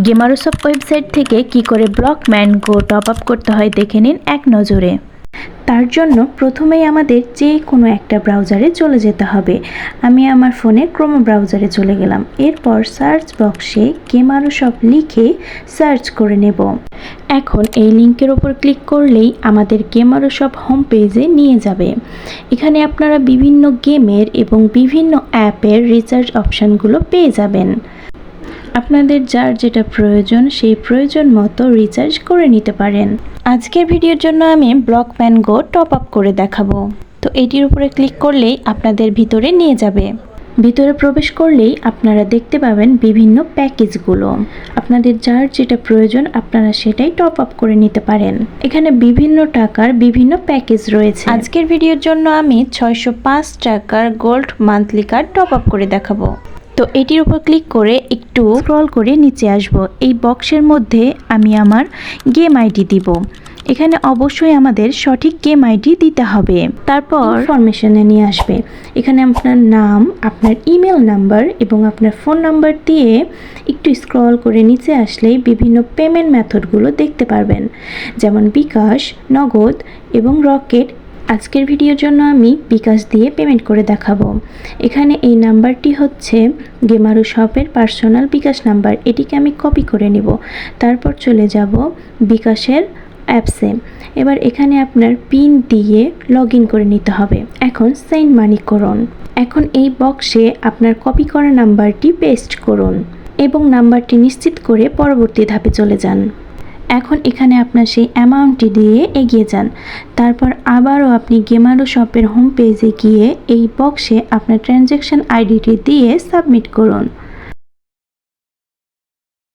গেমারোসফট website থেকে কি করে ব্লকম্যান গো টপ আপ করতে হয় দেখে নিন এক নজরে। তার জন্য প্রথমেই আমাদের যে কোনো একটা ব্রাউজারে চলে যেতে হবে। আমি আমার ফোনে ক্রোম ব্রাউজারে চলে গেলাম। এরপর সার্চ বক্সে গেমারোসফট লিখে সার্চ করে নেব। এখন এই লিঙ্কের ওপর ক্লিক করলেই আমাদের গেমারোসফট হোম পেজে নিয়ে যাবে। এখানে আপনারা বিভিন্ন গেমের এবং বিভিন্ন অ্যাপের রিচার্জ অপশানগুলো পেয়ে যাবেন। আপনাদের যার যেটা প্রয়োজন সেই প্রয়োজন মতো রিচার্জ করে নিতে পারেন। আজকের ভিডিওর জন্য আমি ব্লকম্যান গো টপ আপ করে দেখাবো। তো এটির উপরে ক্লিক করলেই আপনাদের ভিতরে নিয়ে যাবে। ভিতরে প্রবেশ করলেই আপনারা দেখতে পাবেন বিভিন্ন প্যাকেজগুলো। আপনাদের যার যেটা প্রয়োজন আপনারা সেটাই টপ আপ করে নিতে পারেন। এখানে বিভিন্ন টাকার বিভিন্ন প্যাকেজ রয়েছে। আজকের ভিডিওর জন্য আমি 605 টাকার gold monthly card top up করে দেখাবো। তো এটির উপর ক্লিক করে একটু স্ক্রল করে নিচে আসব। এই বক্সের মধ্যে আমি আমার গেম আইডি দিব। এখানে অবশ্যই আমাদের সঠিক গেম আইডি দিতে হবে। তারপর ইনফরমেশনে নিয়ে আসবে। এখানে আপনার নাম, আপনার ইমেল নাম্বার এবং আপনার ফোন নাম্বার দিয়ে একটু স্ক্রল করে নিচে আসলেই বিভিন্ন পেমেন্ট মেথডগুলো দেখতে পারবেন, যেমন বিকাশ, নগদ এবং রকেট। আজকের ভিডিওর জন্য আমি বিকাশ দিয়ে পেমেন্ট করে দেখাবো। এখানে এই নাম্বারটি হচ্ছে গেমারোসফটের পার্সোনাল বিকাশ নাম্বার। এটিকে আমি কপি করে নিব। তারপর চলে যাব বিকাশের অ্যাপসে। এবার এখানে আপনার পিন দিয়ে লগ ইন করে নিতে হবে। এখন সেন্ড মানি করুন। এখন এই বক্সে আপনার কপি করা নাম্বারটি পেস্ট করুন এবং নাম্বারটি নিশ্চিত করে পরবর্তী ধাপে চলে যান। এখন এখানে আপনার সেই অ্যামাউন্টটি দিয়ে এগিয়ে যান। তারপর আবারও আপনি গেমারোসফটের হোম পেজে গিয়ে এই বক্সে আপনার ট্রানজ্যাকশন আইডিটি দিয়ে সাবমিট করুন।